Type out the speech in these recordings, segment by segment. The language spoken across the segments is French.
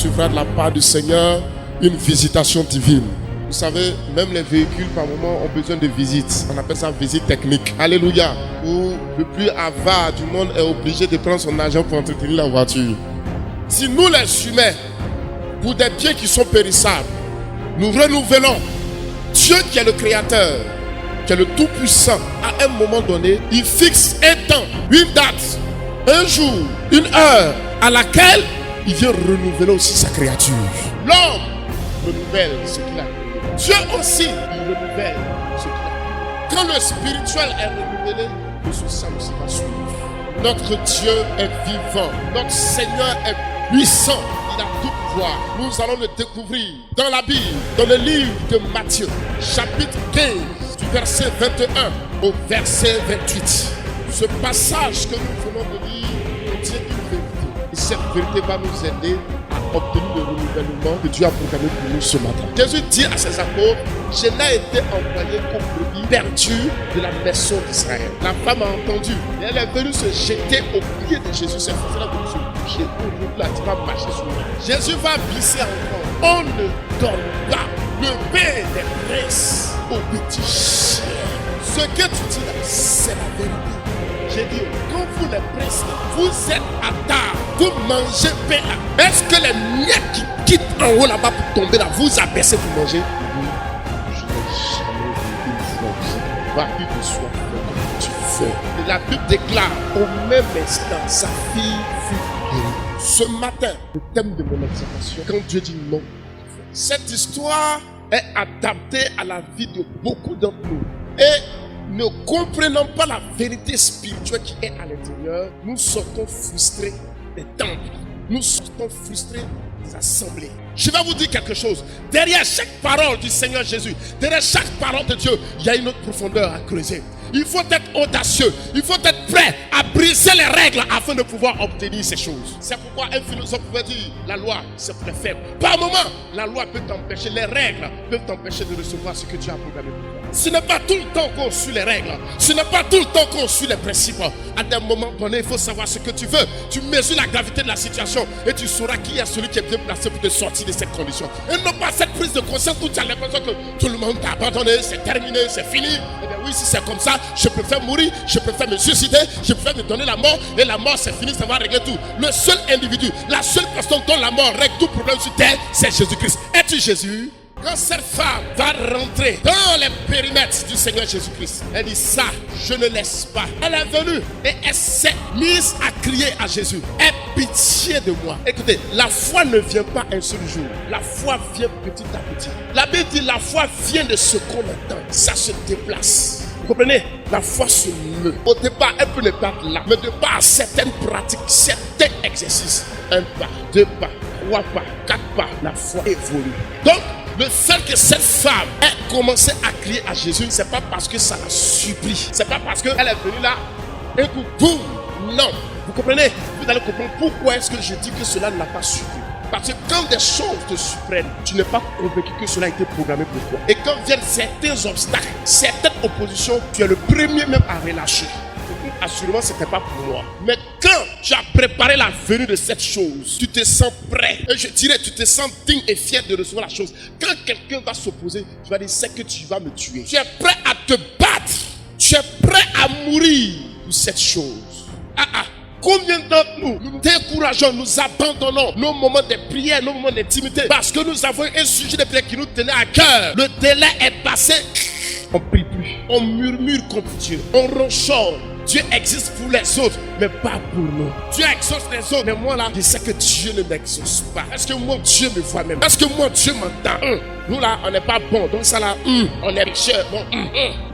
recevras de la part du Seigneur une visitation divine. Vous savez, même les véhicules par moment ont besoin de visites. On appelle ça visite technique. Alléluia. Où le plus avare du monde est obligé de prendre son argent pour entretenir la voiture. Si nous les humains, pour des biens qui sont périssables, nous renouvelons Dieu qui est le Créateur, qui est le Tout-Puissant, à un moment donné, il fixe un temps, une date, un jour, une heure, à laquelle il vient renouveler aussi sa créature. L'homme renouvelle ce qu'il a créé. Dieu aussi, il renouvelle ce qu'il a créé. Quand le spirituel est renouvelé, le social aussi va suivre. Notre Dieu est vivant. Notre Seigneur est puissant. Il a tout pouvoir. Nous allons le découvrir dans la Bible, dans le livre de Matthieu, chapitre 15, du verset 21 au verset 28. Ce passage que nous venons de lire contient une vérité. Et cette vérité va nous aider à obtenir le renouvellement que Dieu a programmé pour nous ce matin. Jésus dit à ses apôtres, je n'ai été envoyé comme brebis perdue de la maison d'Israël. La femme a entendu et elle est venue se jeter au pied de Jésus. C'est pour cela que nous sommes couchés. Là, tu vas marcher sur nous. Jésus va glisser encore. On ne donne pas le pain des princes aux petits chiens. Ce que tu dis là, c'est la vérité. J'ai dit, quand vous les princes, vous êtes à table, vous mangez pain là. Est-ce que les miettes qui quittent en haut là-bas pour tomber là, vous abaissez pour manger? Je n'ai jamais vu une fois que va plus de soi comme tu fais. Et la Bible déclare, au même instant, sa fille fut guérie. Ce matin, le thème de mon observation, quand Dieu dit non, cette histoire est adaptée à la vie de beaucoup d'entre nous. Et ne comprenant pas la vérité spirituelle qui est à l'intérieur, nous sortons frustrés des temples. Nous sortons frustrés des assemblées. Je vais vous dire quelque chose. Derrière chaque parole du Seigneur Jésus, derrière chaque parole de Dieu, il y a une autre profondeur à creuser. Il faut être audacieux. Il faut être prêt à briser les règles afin de pouvoir obtenir ces choses. C'est pourquoi un philosophe pouvait dire la loi, c'est très faible. Par moment, la loi peut t'empêcher, les règles peuvent t'empêcher de recevoir ce que Dieu a programmé pour toi. Ce n'est pas tout le temps qu'on suit les règles. Ce n'est pas tout le temps qu'on suit les principes. À un moment donné, il faut savoir ce que tu veux. Tu mesures la gravité de la situation et tu sauras qui est celui qui est bien placé pour te sortir de cette condition. Et non pas cette prise de conscience où tu as l'impression que tout le monde t'a abandonné, c'est terminé, c'est fini. Eh bien oui, si c'est comme ça, je préfère mourir, je préfère me suicider, je préfère me donner la mort. Et la mort, c'est fini, ça va régler tout. Le seul individu, la seule personne dont la mort règle tout problème sur terre, c'est Jésus-Christ. Es-tu Jésus? Quand cette femme va rentrer dans les périmètres du Seigneur Jésus-Christ, elle dit ça, je ne laisse pas. Elle est venue et elle s'est mise à crier à Jésus. Aie pitié de moi. Écoutez, la foi ne vient pas un seul jour. La foi vient petit à petit. La Bible dit la foi vient de ce qu'on entend. Ça se déplace. Vous comprenez? La foi se meut. Au départ, elle peut ne pas être là. Mais de par certaines pratiques, certains exercices, 1 pas, 2 pas, 3 pas, 4 pas, la foi évolue. Donc, le fait que cette femme ait commencé à crier à Jésus, c'est pas parce que ça la supplie. C'est pas parce qu'elle est venue là, un coup, boum. Non. Vous comprenez? Vous allez comprendre pourquoi est-ce que je dis que cela ne l'a pas supplie. Parce que quand des choses te surprennent, tu n'es pas convaincu que cela a été programmé pour toi. Et quand viennent certains obstacles, certaines oppositions, tu es le premier même à relâcher. Assurément, ce n'était pas pour moi. Mais quand tu as préparé la venue de cette chose, tu te sens prêt. Et je dirais, tu te sens digne et fier de recevoir la chose. Quand quelqu'un va s'opposer, tu vas dire, c'est que tu vas me tuer. Tu es prêt à te battre. Tu es prêt à mourir pour cette chose. Combien d'entre nous, nous décourageons, nous abandonnons nos moments de prière, nos moments d'intimité, parce que nous avons un sujet de prière qui nous tenait à cœur. Le délai est passé. On ne prie plus. On murmure contre Dieu. On ronchonne. Dieu existe pour les autres, mais pas pour nous. Dieu exauce les autres, mais moi là, je sais que Dieu ne m'exauce pas. Est-ce que mon Dieu me voit même? Est-ce que mon Dieu m'entend? Nous là, on n'est pas bon. Donc ça là, on est pécheur. Bon,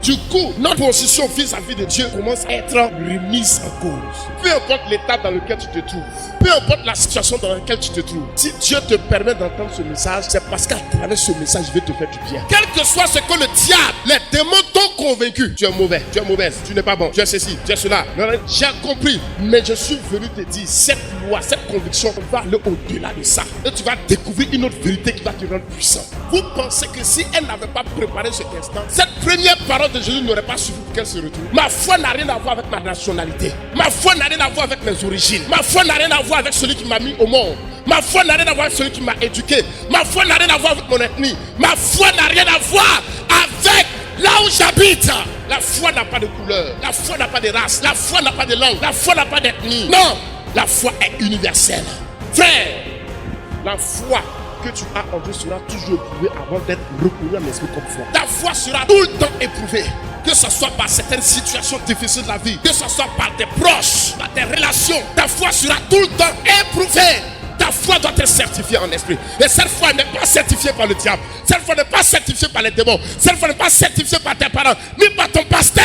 Du coup, notre position vis-à-vis de Dieu commence à être remise en cause. Peu importe l'état dans lequel tu te trouves, peu importe la situation dans laquelle tu te trouves, si Dieu te permet d'entendre ce message, c'est parce qu'à travers ce message, il veut te faire du bien. Quel que soit ce que le diable, les démons t'ont convaincu, tu es mauvais, tu es mauvaise, tu n'es pas bon, tu es ceci, tu es cela. J'ai compris. Mais je suis venu te dire, cette loi, cette conviction, on va aller au-delà de ça. Et tu vas découvrir une autre vérité qui va te rendre puissant. Vous pensez que si elle n'avait pas préparé cet instant, cette première parole de Jésus n'aurait pas suffi pour qu'elle se retrouve. Ma foi n'a rien à voir avec ma nationalité. Ma foi n'a rien à voir avec mes origines. Ma foi n'a rien à voir avec celui qui m'a mis au monde. Ma foi n'a rien à voir avec celui qui m'a éduqué. Ma foi n'a rien à voir avec mon ethnie. Ma foi n'a rien à voir avec là où j'habite. La foi n'a pas de couleur. La foi n'a pas de race. La foi n'a pas de langue. La foi n'a pas d'ethnie. Non, la foi est universelle. Frère, la foi que tu as en Dieu sera toujours éprouvée avant d'être reconnue en esprit comme foi. Ta foi sera tout le temps éprouvée. Que ce soit par certaines situations difficiles de la vie, que ce soit par tes proches, par tes relations, ta foi sera tout le temps éprouvée. Ta foi doit être certifiée en esprit. Et cette foi n'est pas certifiée par le diable. Cette foi n'est pas certifiée par les démons. Cette foi n'est pas certifiée par tes parents, ni par ton pasteur.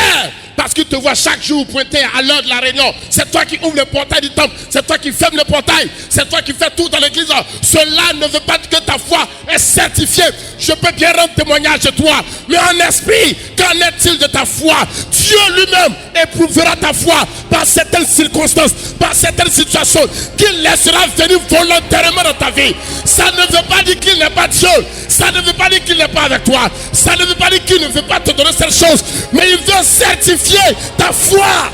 Parce qu'il te voit chaque jour pointer à l'heure de la réunion. C'est toi qui ouvre le portail du temple. C'est toi qui ferme le portail. C'est toi qui fais tout dans l'église. Cela ne veut pas dire que ta foi est certifiée. Je peux bien rendre témoignage de toi. Mais en esprit, qu'en est-il de ta foi? Dieu lui-même éprouvera ta foi par certaines circonstances, par certaines situations qu'il laissera venir volontairement dans ta vie. Ça ne veut pas dire qu'il n'est pas Dieu. Ça ne veut pas dire qu'il n'est pas avec toi. Ça ne veut pas dire qu'il ne veut pas te donner cette chose. Mais il veut certifier ta foi.